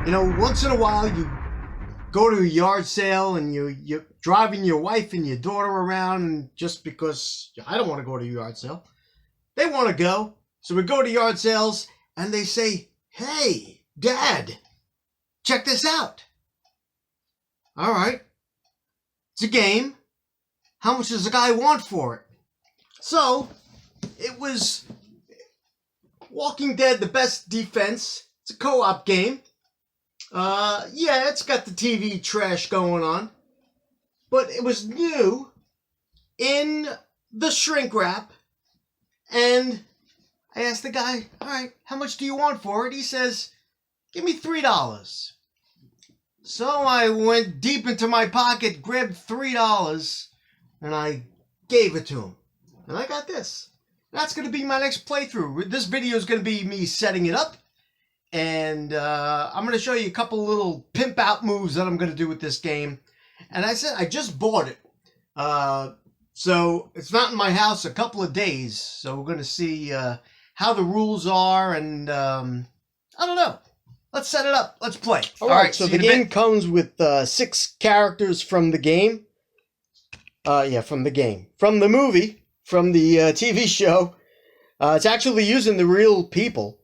You know, once in a while you go to a yard sale and you're driving your wife and your daughter around, and just because I don't want to go to a yard sale, they want to go. So we go to yard sales and they say, "Hey, Dad, check this out." All right, it's a game. How much does the guy want for it? So it was Walking Dead: The Best Defense. It's a co-op game. Yeah, it's got the TV trash going on, but it was new in the shrink wrap, and I asked the guy, "All right, how much do you want for it?" He says, "Give me $3. So I went deep into my pocket, grabbed $3, and I gave it to him. And I got this. That's going to be my next playthrough. This video is going to be me setting it up. And I'm going to show you a couple little pimp out moves that I'm going to do with this game. And I said I just bought it. So it's not in my house a couple of days. So we're going to see how the rules are. And I don't know. Let's set it up. Let's play. All right. So the game comes with 6 characters from the game. Yeah, from the game. From the movie. From the TV show. It's actually using the real people.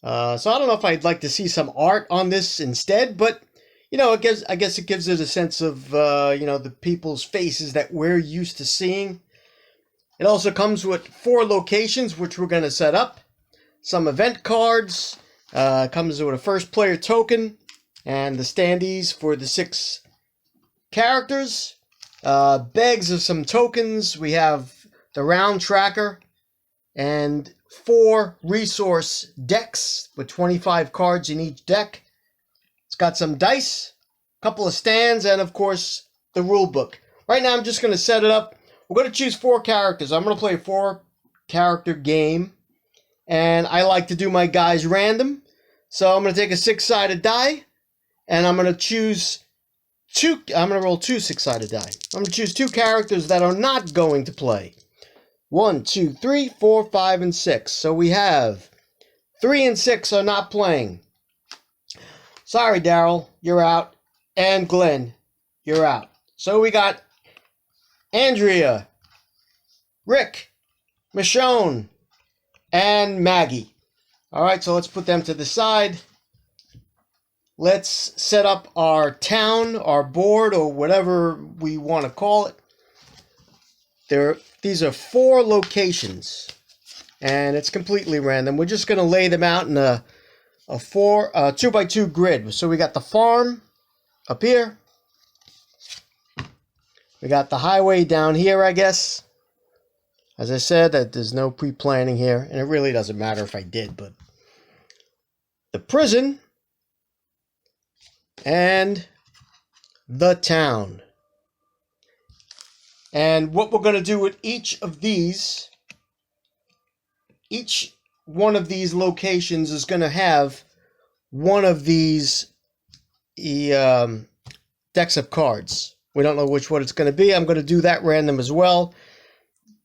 So I don't know if I'd like to see some art on this instead, but you know, I guess it gives it a sense of you know, the people's faces that we're used to seeing. It also comes with 4 locations, which we're going to set up. Some event cards. Comes with a first player token and the standees for the 6 characters. Bags of some tokens. We have the round tracker and 4 resource decks with 25 cards in each deck. It's got some dice, a couple of stands, and of course the rule book. Right now I'm just going to set it up. We're going to choose 4 characters. I'm going to play a 4-character game, and I like to do my guys random. So I'm going to take a 6-sided die, and I'm going to choose 2. I'm going to roll 2 6-sided die. I'm going to choose 2 characters that are not going to play. 1, 2, 3, 4, 5, and 6. So we have 3 and 6 are not playing. Sorry, Daryl, you're out. And Glenn, you're out. So we got Andrea, Rick, Michonne, and Maggie. All right, so let's put them to the side. Let's set up our town, our board, or whatever we want to call it. These are 4 locations, and it's completely random. We're just going to lay them out in a 2x2 grid. So we got the farm up here. We got the highway down here, I guess. As I said, that there's no pre-planning here, and it really doesn't matter if I did, but the prison and the town. And what we're going to do with each one of these locations is going to have one of these decks of cards. We don't know which one it's going to be. I'm going to do that random as well.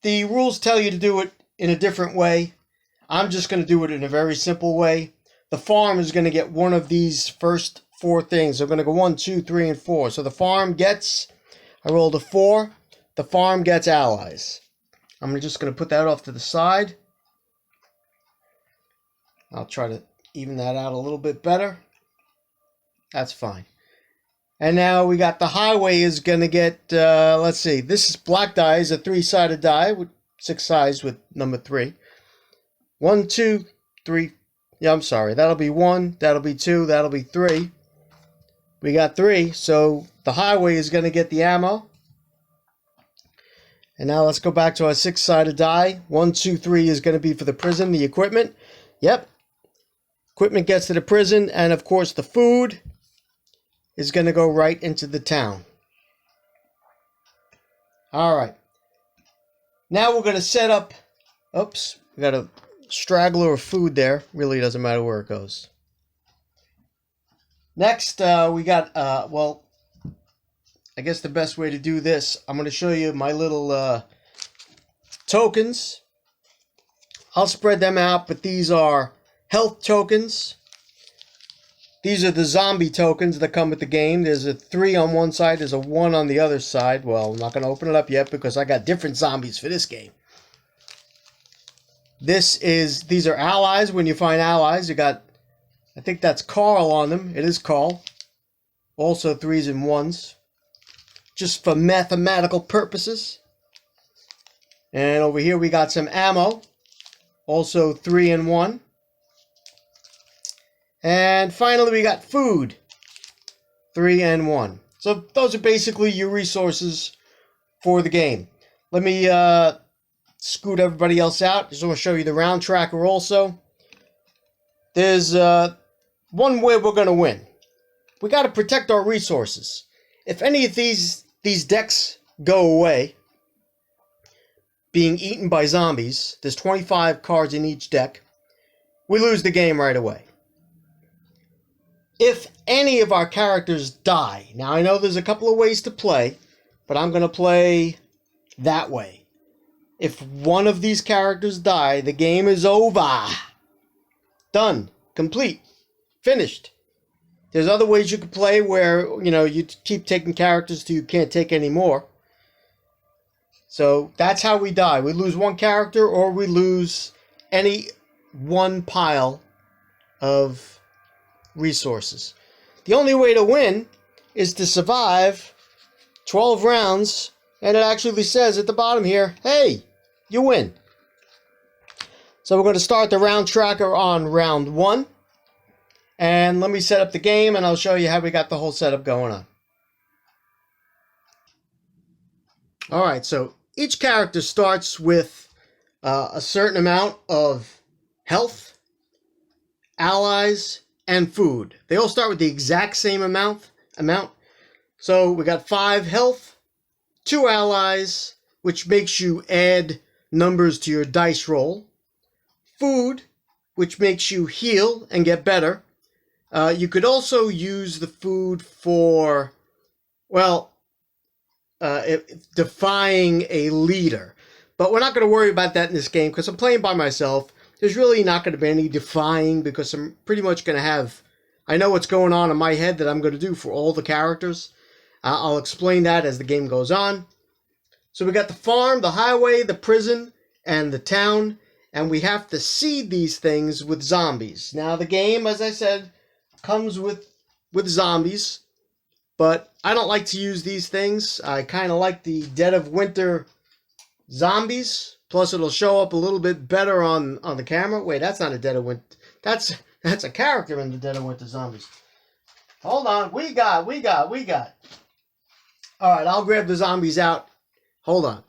The rules tell you to do it in a different way. I'm just going to do it in a very simple way. The farm is going to get one of these first 4 things. They're going to go 1, 2, 3, and 4. So the farm gets, I rolled a 4. The farm gets allies. I'm just going to put that off to the side. I'll try to even that out a little bit better. That's fine. And now we got the highway is going to get, let's see. This is black die is a 3-sided die with 6 sides with number 3. 1, 2, 3. Yeah, I'm sorry. That'll be 1. That'll be 2. That'll be 3. We got 3. So the highway is going to get the ammo. And now let's go back to our 6-sided die. 1, 2, 3 is going to be for the prison, the equipment. Yep. Equipment gets to the prison. And of course the food is going to go right into the town. All right. Now we're going to set up. Oops. We got a straggler of food there. Really doesn't matter where it goes. Next, we got, well, I guess the best way to do this, I'm going to show you my little tokens. I'll spread them out, but these are health tokens. These are the zombie tokens that come with the game. There's a 3 on one side, there's a 1 on the other side. Well, I'm not going to open it up yet because I got different zombies for this game. These are allies. When you find allies, you got, I think that's Carl on them. It is Carl. Also 3s and 1s. Just for mathematical purposes. And over here we got some ammo. Also 3 and 1. And finally we got food. 3 and 1. So those are basically your resources for the game. Let me scoot everybody else out. Just want to show you the round tracker also. There's one way we're going to win. We got to protect our resources. If any of these decks go away, being eaten by zombies, there's 25 cards in each deck, we lose the game right away. If any of our characters die, now I know there's a couple of ways to play, but I'm going to play that way. If one of these characters die, the game is over. Done. Complete. Finished. There's other ways you could play where, you know, you keep taking characters till you can't take any more. So that's how we die. We lose one character or we lose any one pile of resources. The only way to win is to survive 12 rounds, and it actually says at the bottom here, hey, you win. So we're going to start the round tracker on round 1. And let me set up the game, and I'll show you how we got the whole setup going on. Alright, so each character starts with a certain amount of health, allies, and food. They all start with the exact same amount. So we got 5 health, 2 allies, which makes you add numbers to your dice roll. Food, which makes you heal and get better. You could also use the food for, well, defying a leader. But we're not going to worry about that in this game because I'm playing by myself. There's really not going to be any defying because I'm pretty much going to have, I know what's going on in my head that I'm going to do for all the characters. I'll explain that as the game goes on. So we got the farm, the highway, the prison, and the town. And we have to seed these things with zombies. Now the game, as I said, comes with zombies, but I don't like to use these things. I kind of like the Dead of Winter zombies. Plus, it'll show up a little bit better on the camera. Wait, that's not a Dead of Winter. That's a character in the Dead of Winter zombies. Hold on, we got. All right, I'll grab the zombies out. Hold on.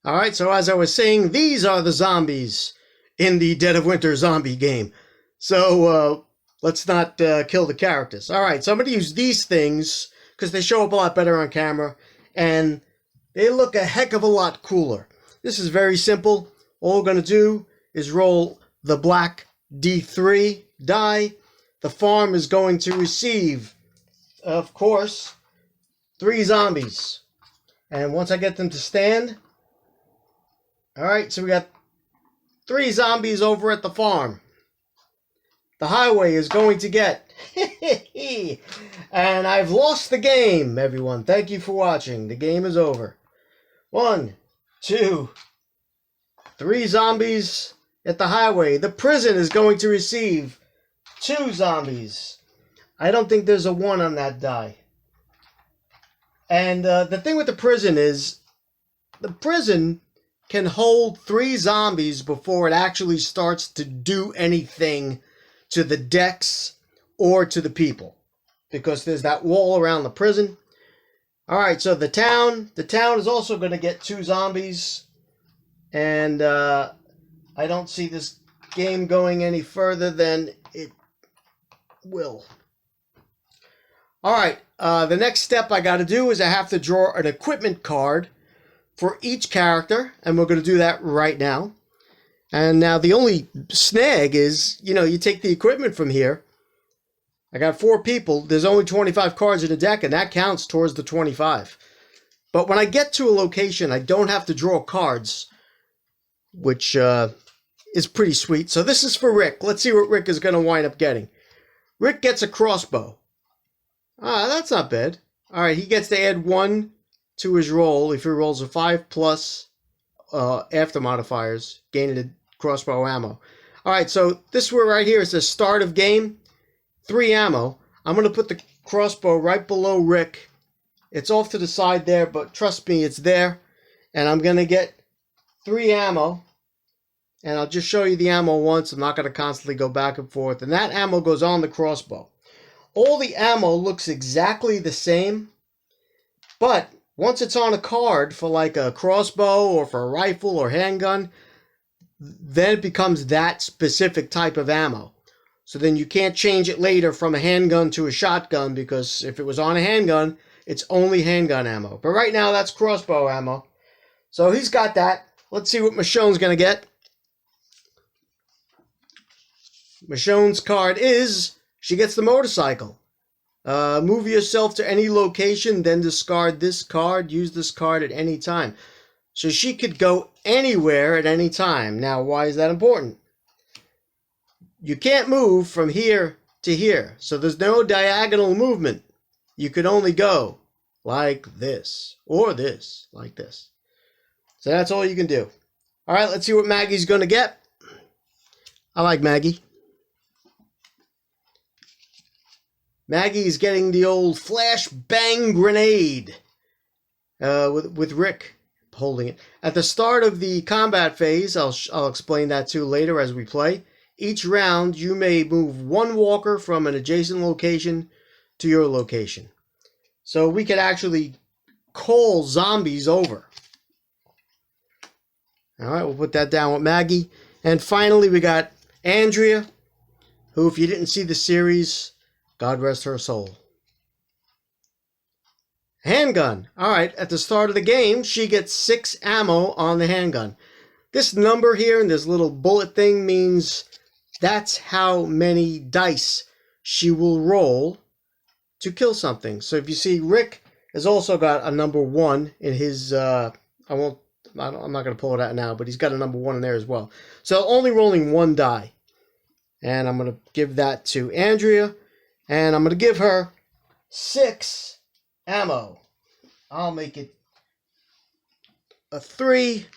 All right, so as I was saying, these are the zombies in the Dead of Winter zombie game. So let's not kill the characters. All right, so I'm going to use these things because they show up a lot better on camera, and they look a heck of a lot cooler. This is very simple. All we're going to do is roll the black D3 die. The farm is going to receive, of course, 3 zombies. And once I get them to stand, all right, so we got 3 zombies over at the farm. The highway is going to get, and I've lost the game, everyone. Thank you for watching. The game is over. 1, 2, 3 zombies at the highway. The prison is going to receive 2 zombies. I don't think there's a 1 on that die. And the thing with the prison is, the prison can hold 3 zombies before it actually starts to do anything to the decks or to the people, because there's that wall around the prison. All right, so the town is also going to get 2 zombies, and I don't see this game going any further than it will. All right, the next step I got to do is I have to draw an equipment card for each character, and we're going to do that right now. And now the only snag is, you know, you take the equipment from here. I got 4 people. There's only 25 cards in the deck, and that counts towards the 25. But when I get to a location, I don't have to draw cards, which is pretty sweet. So this is for Rick. Let's see what Rick is going to wind up getting. Rick gets a crossbow. Ah, that's not bad. All right, he gets to add 1 to his roll if he rolls a 5 plus after modifiers, gaining crossbow ammo. All right, so this one right here is the start of game, 3 ammo. I'm going to put the crossbow right below Rick. It's off to the side there, but trust me, it's there. And I'm going to get 3 ammo. And I'll just show you the ammo once. I'm not going to constantly go back and forth. And that ammo goes on the crossbow. All the ammo looks exactly the same. But once it's on a card for like a crossbow or for a rifle or handgun, then it becomes that specific type of ammo. So then you can't change it later from a handgun to a shotgun, because if it was on a handgun, it's only handgun ammo. But right now, that's crossbow ammo. So he's got that. Let's see what Michonne's going to get. Michonne's card is, she gets the motorcycle. Move yourself to any location, then discard this card. Use this card at any time. So she could go anywhere at any time. Now, why is that important? You can't move from here to here. So there's no diagonal movement. You could only go like this, or this, like this. So that's all you can do. All right, let's see what Maggie's going to get. I like Maggie. Maggie's getting the old flash bang grenade with Rick holding it. At the start of the combat phase, I'll explain that too later as we play. Each round, you may move 1 walker from an adjacent location to your location. So we could actually call zombies over. All right, we'll put that down with Maggie. And finally, we got Andrea, who, if you didn't see the series, God rest her soul. Handgun. All right, at the start of the game, she gets 6 ammo on the handgun. This number here and this little bullet thing means that's how many dice she will roll to kill something. So if you see, Rick has also got a number 1 in his, I'm not going to pull it out now, but he's got a number 1 in there as well. So only rolling 1 die. And I'm going to give that to Andrea. And I'm going to give her 6 ammo. I'll make it a 3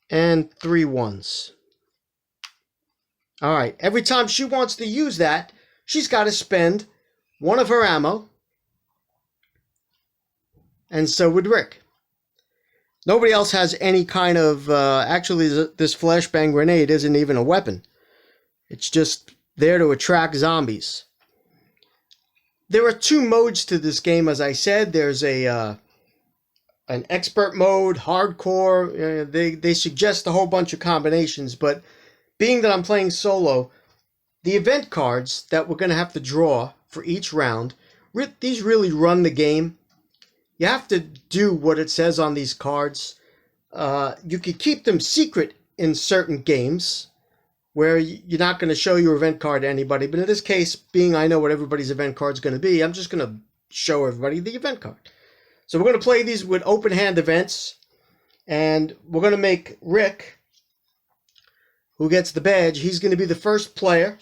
and 3 1s. All right. Every time she wants to use that, she's got to spend 1 of her ammo. And so would Rick. Nobody else has any kind of... actually, this flashbang grenade isn't even a weapon. It's just there to attract zombies. There are 2 modes to this game, as I said. There's an expert mode, hardcore. They suggest a whole bunch of combinations, but being that I'm playing solo, the event cards that we're going to have to draw for each round, these really run the game. You have to do what it says on these cards. You could keep them secret in certain games, where you're not going to show your event card to anybody. But in this case, being I know what everybody's event card is going to be, I'm just going to show everybody the event card. So we're going to play these with open hand events. And we're going to make Rick, who gets the badge, he's going to be the first player.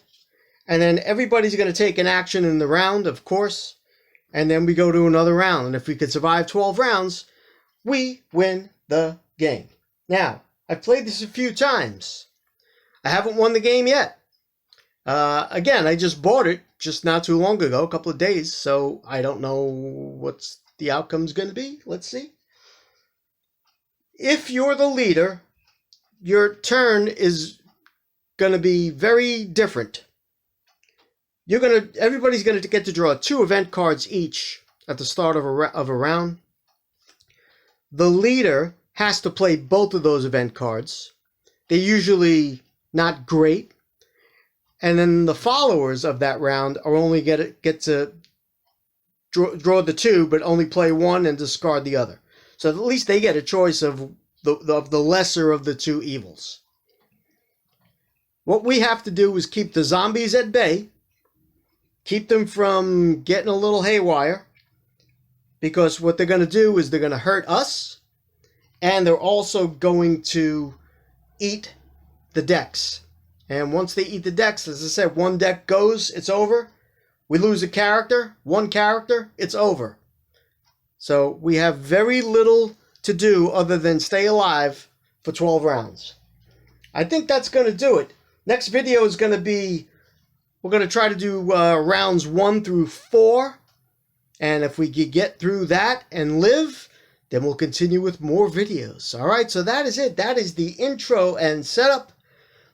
And then everybody's going to take an action in the round, of course. And then we go to another round. And if we could survive 12 rounds, we win the game. Now, I've played this a few times. I haven't won the game yet. Again, I just bought it just not too long ago, a couple of days, so I don't know what's the outcome's going to be. Let's see. If you're the leader, your turn is going to be very different. Everybody's going to get to draw 2 event cards each at the start of a round. The leader has to play both of those event cards. They're usually not great. And then the followers of that round are only get to draw the 2, but only play 1 and discard the other. So at least they get a choice of the lesser of the 2 evils. What we have to do is keep the zombies at bay, keep them from getting a little haywire, because what they're going to do is they're going to hurt us, and they're also going to eat the decks. And once they eat the decks, as I said, 1 deck goes, it's over. we lose a character, one character, it's over. So we have very little to do other than stay alive for 12 rounds. I think that's going to do it. Next video is going to be, we're going to try to do rounds 1 through 4. And if we get through that and live, then we'll continue with more videos. All right, so that is it. That is the intro and setup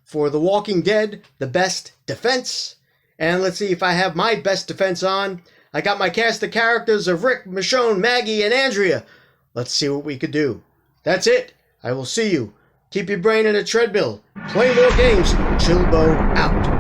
for The Walking Dead, the best defense. And let's see if I have my best defense on. I got my cast of characters of Rick, Michonne, Maggie, and Andrea. Let's see what we can do. That's it. I will see you. Keep your brain in a treadmill. Play more games. Chillbo out.